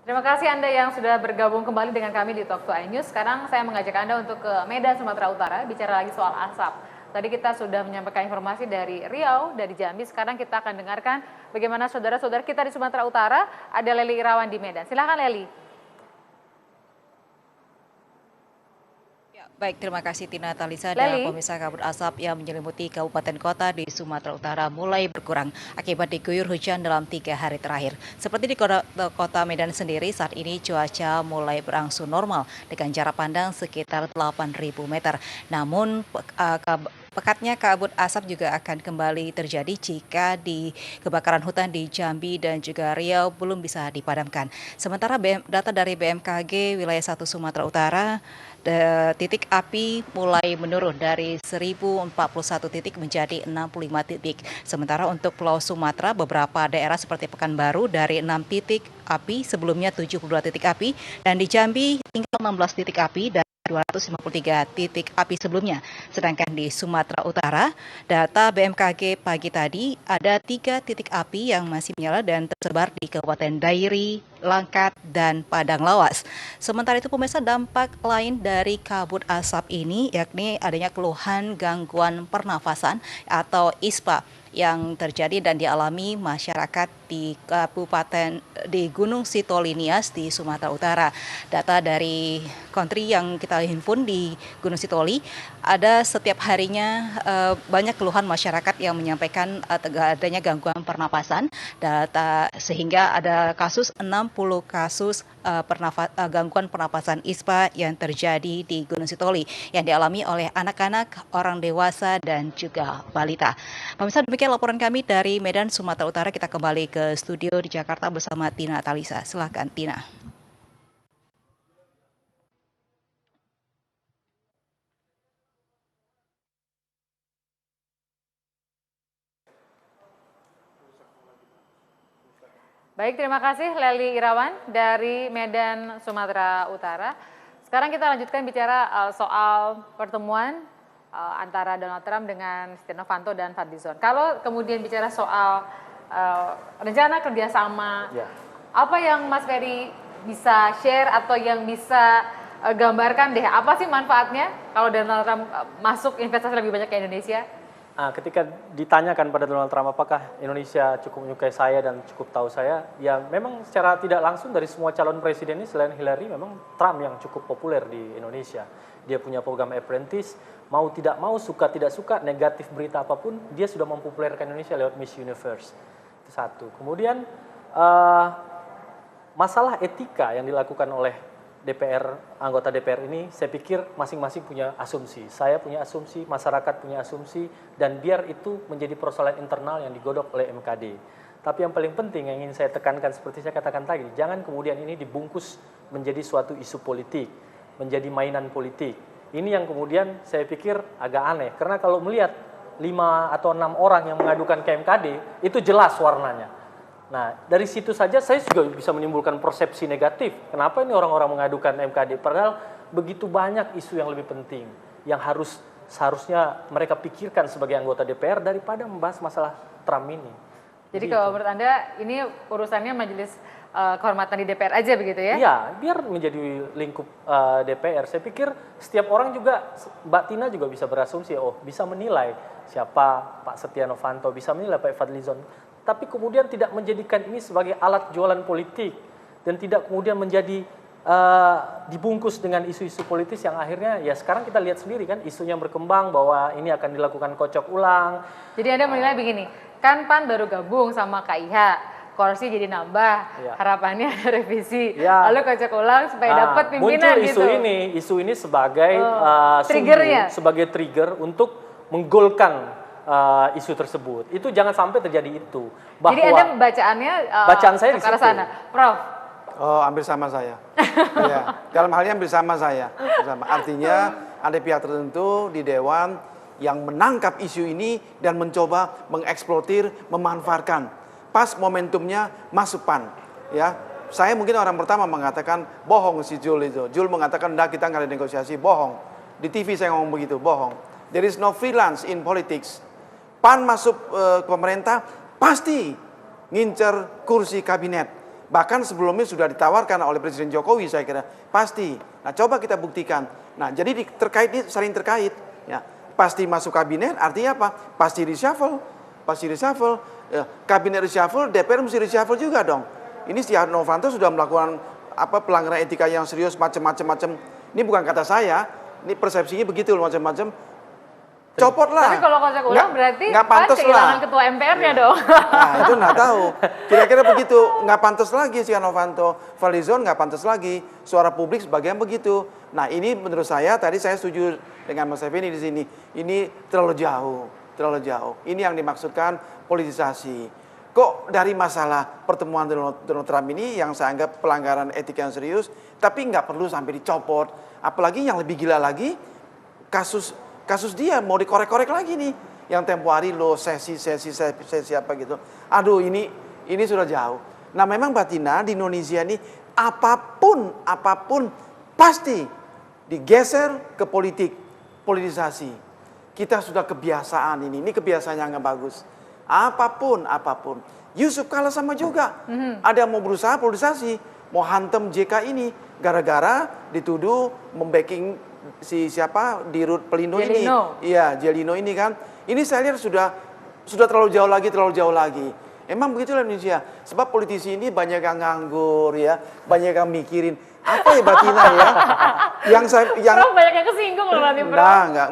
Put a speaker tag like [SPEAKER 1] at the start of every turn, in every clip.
[SPEAKER 1] Terima kasih Anda yang sudah bergabung kembali dengan kami di Talk to iNews. Sekarang saya mengajak Anda untuk ke Medan, Sumatera Utara, bicara lagi soal asap. Tadi kita sudah menyampaikan informasi dari Riau, dari Jambi. Sekarang kita akan dengarkan bagaimana saudara-saudara kita di Sumatera Utara. Ada Leli Irawan di Medan. Silakan Leli.
[SPEAKER 2] Baik, terima kasih Tina Talisa. Dan
[SPEAKER 1] Leli.
[SPEAKER 2] pemirsa, kabut asap yang menyelimuti kabupaten kota di Sumatera Utara mulai berkurang akibat diguyur hujan dalam 3 hari terakhir. Seperti di kota Medan sendiri, saat ini cuaca mulai berangsur normal dengan jarak pandang sekitar 8.000 meter. Namun pekatnya kabut asap juga akan kembali terjadi jika di kebakaran hutan di Jambi dan juga Riau belum bisa dipadamkan. Sementara data dari BMKG wilayah 1 Sumatera Utara, titik api mulai menurun dari 1041 titik menjadi 65 titik. Sementara untuk Pulau Sumatera, beberapa daerah seperti Pekanbaru dari 6 titik api, sebelumnya 72 titik api, dan di Jambi tinggal 16 titik api dan 253 titik api sebelumnya. Sedangkan di Sumatera Utara, data BMKG pagi tadi ada 3 titik api yang masih menyala dan tersebar di Kabupaten Dairi, Langkat, dan Padang Lawas. Sementara itu pemirsa, dampak lain dari kabut asap ini yakni adanya keluhan gangguan pernafasan atau ISPA yang terjadi dan dialami masyarakat di Gunung Sitoli-Nias di Sumatera Utara. Data dari Kontri yang kita himpun di Gunung Sitoli, ada setiap harinya banyak keluhan masyarakat yang menyampaikan adanya gangguan pernapasan. Data sehingga ada 60 kasus gangguan pernapasan ISPA yang terjadi di Gunung Sitoli yang dialami oleh anak-anak, orang dewasa, dan juga balita. Pemirsa, demikian laporan kami dari Medan, Sumatera Utara. Kita kembali ke studio di Jakarta bersama Tina Talisa. Silakan Tina.
[SPEAKER 1] Baik, terima kasih Leli Irawan dari Medan, Sumatera Utara. Sekarang kita lanjutkan bicara soal pertemuan antara Donald Trump dengan Setia Novanto dan Fadlizon. Kalau kemudian bicara soal rencana kerjasama, apa yang Mas Ferry bisa share atau yang bisa gambarkan deh, apa sih manfaatnya kalau Donald Trump masuk investasi lebih banyak ke Indonesia?
[SPEAKER 3] Ketika ditanyakan pada Donald Trump apakah Indonesia cukup menyukai saya dan cukup tahu saya, ya memang secara tidak langsung dari semua calon presiden ini selain Hillary, memang Trump yang cukup populer di Indonesia. Dia punya program apprentice, mau tidak mau, suka tidak suka, negatif berita apapun, dia sudah mempopulerkan Indonesia lewat Miss Universe. Itu satu. Kemudian masalah etika yang dilakukan oleh anggota DPR ini, saya pikir masing-masing punya asumsi. Saya punya asumsi, masyarakat punya asumsi, dan biar itu menjadi persoalan internal yang digodok oleh MKD. Tapi yang paling penting yang ingin saya tekankan seperti saya katakan tadi, jangan kemudian ini dibungkus menjadi suatu isu politik, menjadi mainan politik. Ini yang kemudian saya pikir agak aneh, karena kalau melihat 5 atau 6 orang yang mengadukan ke MKD, itu jelas warnanya. Nah, dari situ saja saya juga bisa menimbulkan persepsi negatif. Kenapa ini orang-orang mengadukan MKD? Padahal begitu banyak isu yang lebih penting yang seharusnya mereka pikirkan sebagai anggota DPR daripada membahas masalah Trump ini.
[SPEAKER 1] Jadi kalau menurut Anda ini urusannya majelis kehormatan di DPR aja begitu ya?
[SPEAKER 3] Iya, biar menjadi lingkup DPR. Saya pikir setiap orang juga, Mbak Tina juga bisa berasumsi, bisa menilai siapa Pak Setia Novanto, bisa menilai Pak Fadlizon. Tapi kemudian tidak menjadikan ini sebagai alat jualan politik dan tidak kemudian menjadi dibungkus dengan isu-isu politis yang akhirnya ya sekarang kita lihat sendiri kan isunya berkembang bahwa ini akan dilakukan kocok ulang.
[SPEAKER 1] Jadi Anda menilai begini, kan PAN baru gabung sama KIH, kursi jadi nambah, harapannya ada revisi, lalu kocok ulang supaya dapat pimpinan
[SPEAKER 3] muncul isu ini sebagai sebagai trigger untuk menggolkan isu tersebut. Itu jangan sampai terjadi itu.
[SPEAKER 1] Jadi Anda bacaan
[SPEAKER 3] saya di situ.
[SPEAKER 1] Sana, Prof.
[SPEAKER 4] Hampir sama saya. Ya, dalam halnya hampir sama saya. Artinya ada pihak tertentu di Dewan yang menangkap isu ini dan mencoba mengeksploitir, memanfaatkan. Pas momentumnya masuk PAN. Ya, saya mungkin orang pertama mengatakan bohong si Jul itu. Jul mengatakan kita nggak ada negosiasi, bohong. Di TV saya ngomong begitu, bohong. There is no freelance in politics. PAN masuk pemerintah pasti ngincer kursi kabinet. Bahkan sebelumnya sudah ditawarkan oleh Presiden Jokowi saya kira. Pasti. Nah coba kita buktikan. Nah jadi terkait ini saling terkait. Ya. Pasti masuk kabinet artinya apa? Pasti reshuffle. Pasti reshuffle. Ya. Kabinet reshuffle, DPR mesti reshuffle juga dong. Ini Stiano Novanto sudah melakukan pelanggaran etika yang serius macam-macam. Ini bukan kata saya. Ini persepsinya begitu macam-macam. Copot lah.
[SPEAKER 1] Tapi kalau kocok ulang berarti
[SPEAKER 4] nggak
[SPEAKER 1] kan
[SPEAKER 4] pantas
[SPEAKER 1] kehilangan
[SPEAKER 4] lah.
[SPEAKER 1] ketua MPR-nya dong.
[SPEAKER 4] Nah itu nggak tahu. Kira-kira begitu. Nggak pantas lagi Stiano Novanto. Fadlizon nggak pantas lagi. Suara publik sebagian begitu. Nah ini menurut saya tadi saya setuju dengan Mas Effendi di sini. Ini terlalu jauh. Terlalu jauh. Ini yang dimaksudkan politisasi. Kok dari masalah pertemuan Donald Trump ini yang saya anggap pelanggaran etika yang serius, tapi nggak perlu sampai dicopot. Apalagi yang lebih gila lagi, kasus dia mau dikorek-korek lagi nih. Yang tempo hari lo sesi apa gitu. Aduh ini sudah jauh. Nah memang Mbak Tina di Indonesia ini apapun pasti digeser ke politisasi. Kita sudah kebiasaan ini kebiasaan yang nggak bagus. Apapun. Yusuf Kala sama juga. Ada yang mau berusaha politisasi, mau hantem JK ini gara-gara dituduh membacking si siapa Dirut Pelindo ini. Iya, Jelino ini kan. Ini saya lihat sudah terlalu jauh lagi. Emang begitulah Indonesia. Sebab politisi ini banyak yang nganggur ya, banyak yang mikirin apa ya Batina ya.
[SPEAKER 1] Prof banyak yang kesinggung loh nanti Prof.
[SPEAKER 4] Enggak.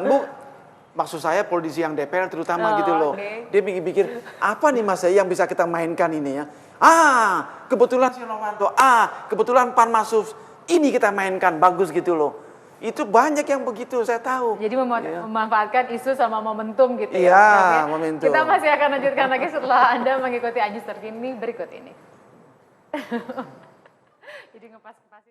[SPEAKER 4] Maksud saya politisi yang DPR terutama gitu loh.
[SPEAKER 1] Okay.
[SPEAKER 4] Dia pikir apa nih Mas yang bisa kita mainkan ini ya. Kebetulan Stiano Novanto. Kebetulan Pan Masuf. Ini kita mainkan bagus gitu loh. Itu banyak yang begitu saya tahu.
[SPEAKER 1] Jadi memanfaatkan isu sama momentum gitu
[SPEAKER 4] ya.
[SPEAKER 1] Iya,
[SPEAKER 4] momentum.
[SPEAKER 1] Kita masih akan lanjutkan lagi setelah Anda mengikuti Ajis terkini berikut ini. Jadi ngepas-ngepas.